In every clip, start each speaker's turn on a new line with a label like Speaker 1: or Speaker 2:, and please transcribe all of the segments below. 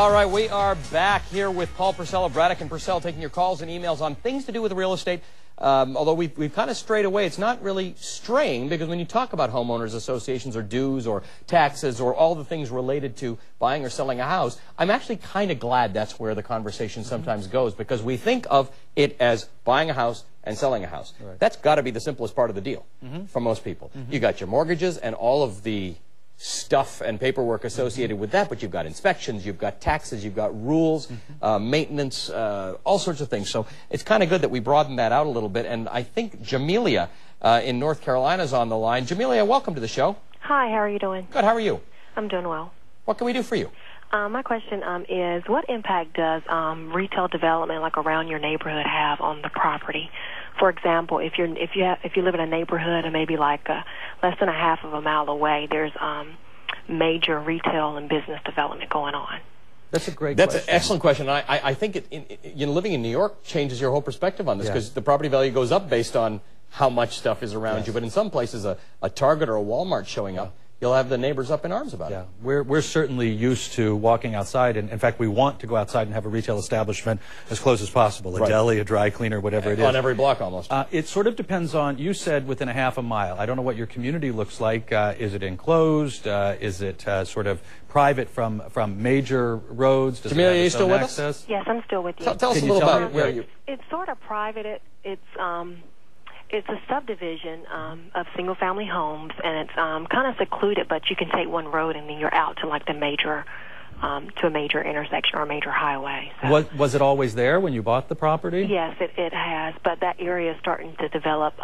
Speaker 1: All right, we are back here with Paul Purcell of Braddock and Purcell, taking your calls and emails on things to do with real estate. Although we've kind of strayed away, it's not really straying, because when you talk about homeowners associations or dues or taxes or all the things related to buying or selling a house, I'm actually kind of glad that's where the conversation sometimes goes, because we think of it as buying a house and selling a house. Right. That's got to be the simplest part of the deal for most people. You got your mortgages and all of the stuff and paperwork associated with that, but you've got inspections, you've got taxes, you've got rules, maintenance, all sorts of things. So it's kind of good that we broaden that out a little bit. And I think Jamelia in North Carolina is on the line. Jamelia, welcome to the show.
Speaker 2: Hi, how are you doing?
Speaker 1: Good, how are you?
Speaker 2: I'm doing well.
Speaker 1: What can we do for you?
Speaker 2: My question is, what impact does retail development, like around your neighborhood, have on the property? For example, if you live in a neighborhood and maybe like less than a half of a mile away, there's major retail and business development going on.
Speaker 3: That's a great question.
Speaker 1: That's an excellent question. I think living in New York changes your whole perspective on this, because the property value goes up based on how much stuff is around you. But in some places, a Target or a Walmart showing up, you'll have the neighbors up in arms about it.
Speaker 3: We're certainly used to walking outside, and in fact, we want to go outside and have a retail establishment as close as possible, a deli, a dry cleaner, whatever it is.
Speaker 1: On every block almost.
Speaker 3: It sort of depends on, you said within a half a mile. I don't know what your community looks like. Is it enclosed? Is it sort of private from major roads?
Speaker 1: Jamelia, are you still with us?
Speaker 2: Yes, I'm still with you.
Speaker 1: Tell us a little about where you...
Speaker 2: It's sort of private. It's a subdivision of single-family homes, and it's kind of secluded, but you can take one road and then you're out to like the major, to a major intersection or a major highway. So.
Speaker 3: Was it always there when you bought the property?
Speaker 2: Yes, it has, but that area is starting to develop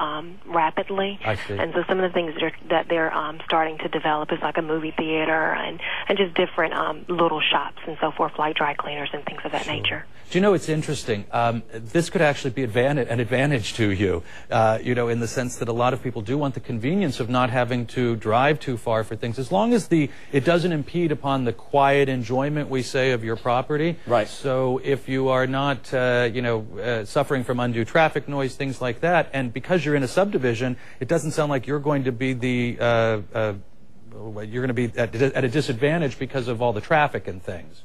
Speaker 2: rapidly.
Speaker 3: I see.
Speaker 2: And so some of the things that they're starting to develop is like a movie theater and just different little shops and so forth, like dry cleaners and things of that nature.
Speaker 3: Do you know, it's interesting. This could actually be an advantage to you, you know, in the sense that a lot of people do want the convenience of not having to drive too far for things, as long as it doesn't impede upon the quiet enjoyment, we say, of your property.
Speaker 1: Right.
Speaker 3: So if you are not, you know, suffering from undue traffic noise, things like that, and because you're in a subdivision, it doesn't sound like you're going to be you're going to be at a disadvantage because of all the traffic and things.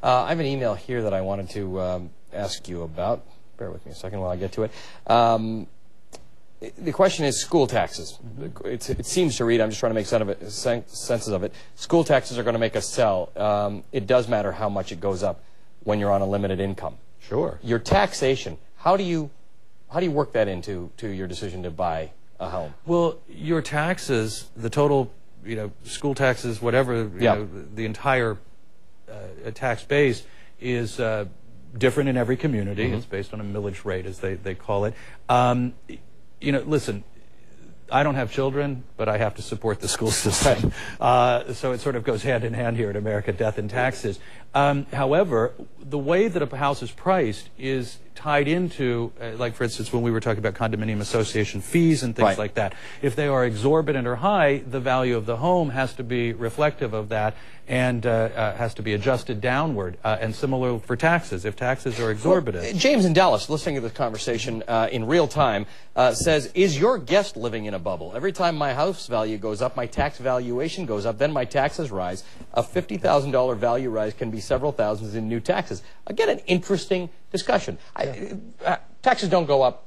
Speaker 1: I have an email here that I wanted to ask you about. Bear with me a second while I get to it. The question is school taxes. It seems to read, I'm just trying to make sense of it. School taxes are going to make us sell. It does matter how much it goes up when you're on a limited income.
Speaker 3: Sure.
Speaker 1: Your taxation, how do you work that into your decision to buy a home?
Speaker 3: Well, your taxes, the total, you know, school taxes, whatever, you know, the entire tax base is different in every community. It's based on a millage rate, as they call it. You know, listen, I don't have children, but I have to support the school system. So it sort of goes hand in hand here in America, death and taxes. However, the way that a house is priced is tied into, like for instance, when we were talking about condominium association fees and things like that. If they are exorbitant or high, the value of the home has to be reflective of that and has to be adjusted downward. And similar for taxes. If taxes are exorbitant.
Speaker 1: Well, James in Dallas, listening to this conversation in real time, says, is your guest living in a bubble? Every time my house value goes up, my tax valuation goes up, then my taxes rise. A $50,000 value rise can be several thousands in new taxes. Again, an interesting discussion. Taxes don't go up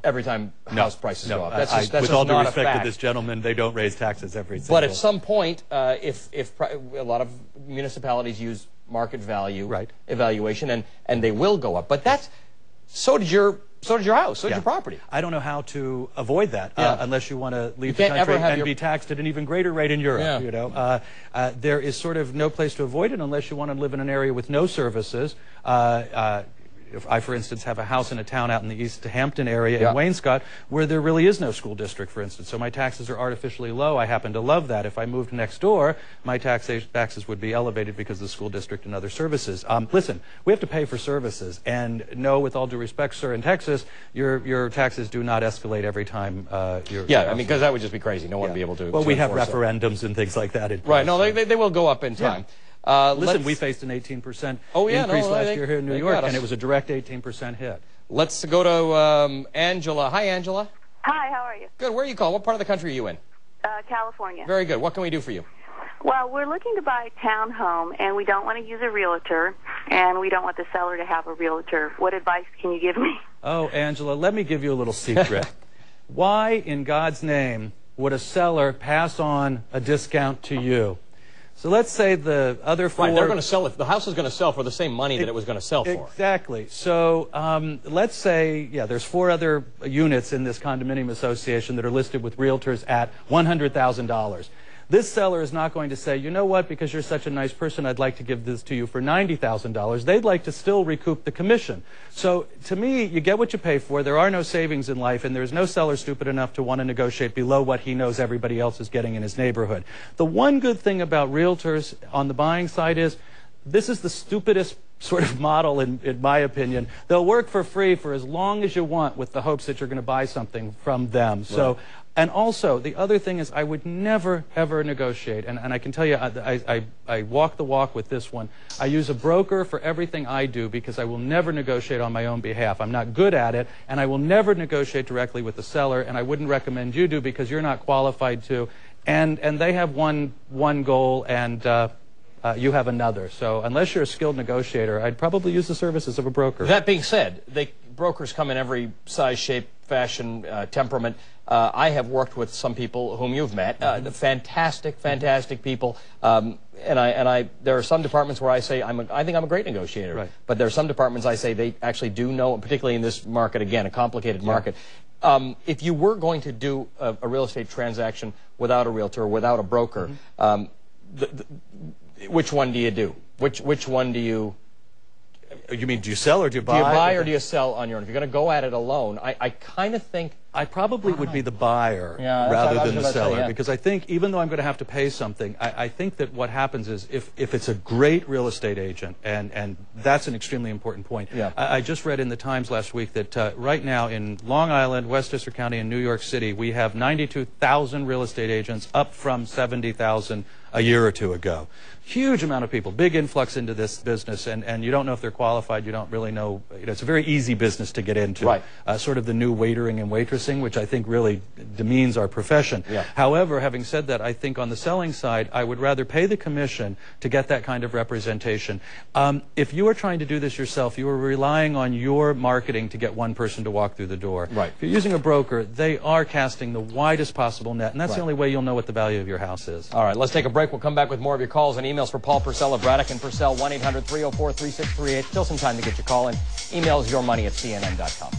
Speaker 1: every time house prices go up. That's just
Speaker 3: with all due
Speaker 1: not
Speaker 3: respect
Speaker 1: a fact.
Speaker 3: to this gentleman, they don't raise taxes every single.
Speaker 1: But at some point, if a lot of municipalities use market value evaluation, and they will go up. But that's so did your house, so did your property.
Speaker 3: I don't know how to avoid that unless you want to leave the
Speaker 1: can't
Speaker 3: country
Speaker 1: ever have
Speaker 3: and be taxed at an even greater rate in Europe. You know, there is sort of no place to avoid it unless you want to live in an area with no services. If I, for instance, have a house in a town out in the East Hampton area in Wainscott where there really is no school district, for instance, so my taxes are artificially low. I happen to love that. If I moved next door, my taxes would be elevated because of the school district and other services. Listen, we have to pay for services, and no, with all due respect, sir, in Texas, your taxes do not escalate every time you're...
Speaker 1: I mean, because that would just be crazy. No one would be able to...
Speaker 3: Well, we have referendums and things like that in place.
Speaker 1: Right, no, they will go up in time.
Speaker 3: Listen, we faced an 18% increase last year here in New York, and it was a direct 18% hit.
Speaker 1: Let's go to Angela. Hi, Angela.
Speaker 4: Hi, how are you?
Speaker 1: Good. Where are you calling? What part of the country are you in?
Speaker 4: California.
Speaker 1: Very good. What can we do for you?
Speaker 4: Well, we're looking to buy a townhome, and we don't want to use a realtor, and we don't want the seller to have a realtor. What advice can you give me?
Speaker 3: Oh, Angela, let me give you a little secret. Why, in God's name, would a seller pass on a discount to you? So let's say the other four...
Speaker 1: Right, they're going to sell it. The house is going to sell for the same money that it was going to sell for.
Speaker 3: Exactly. So let's say, there's 4 other units in this condominium association that are listed with realtors at $100,000. This seller is not going to say, you know what, because you're such a nice person, I'd like to give this to you for $90,000. They'd like to still recoup the commission. So to me, you get what you pay for. There are no savings in life, and there's no seller stupid enough to want to negotiate below what he knows everybody else is getting in his neighborhood. The one good thing about realtors on the buying side is this is the stupidest sort of model, in my opinion. They'll work for free for as long as you want with the hopes that you're going to buy something from them. So. Right. And also, the other thing is I would never, ever negotiate. And I can tell you, I walk the walk with this one. I use a broker for everything I do because I will never negotiate on my own behalf. I'm not good at it, and I will never negotiate directly with the seller, and I wouldn't recommend you do because you're not qualified to. And they have one goal, and you have another. So unless you're a skilled negotiator, I'd probably use the services of a broker.
Speaker 1: That being said, brokers come in every size, shape, fashion, temperament. I have worked with some people whom you've met, fantastic people, and there are some departments where I say I think I'm a great negotiator, right. But there are some departments I say they actually do know, particularly in this market, again, a complicated market. If you were going to do a real estate transaction without a realtor, without a broker, which one do you do? Which one do you...
Speaker 3: You mean, do you sell or do you buy?
Speaker 1: Do you buy or do you sell on your own? If you're going to go at it alone, I kind of think...
Speaker 3: I probably would be the buyer rather than the seller, because I think even though I'm going to have to pay something, I think that what happens is if it's a great real estate agent, and that's an extremely important point. Yeah. I just read in the Times last week that right now in Long Island, Westchester County, and New York City, we have 92,000 real estate agents, up from 70,000 a year or two ago. Huge amount of people, big influx into this business, and you don't know if they're qualified, you don't really know, it's a very easy business to get into. Right. Sort of the new waitering and waitressing, which I think really demeans our profession. Yeah. However, having said that, I think on the selling side, I would rather pay the commission to get that kind of representation. If you are trying to do this yourself, you are relying on your marketing to get one person to walk through the door. Right. If you're using a broker, they are casting the widest possible net, and that's the only way you'll know what the value of your house is. All right, let's take a break. We'll come back with more of your calls and emails for Paul Purcell of Braddock & Purcell, 1-800-304-3638. Still some time to get your call in. Email is yourmoney@cnn.com.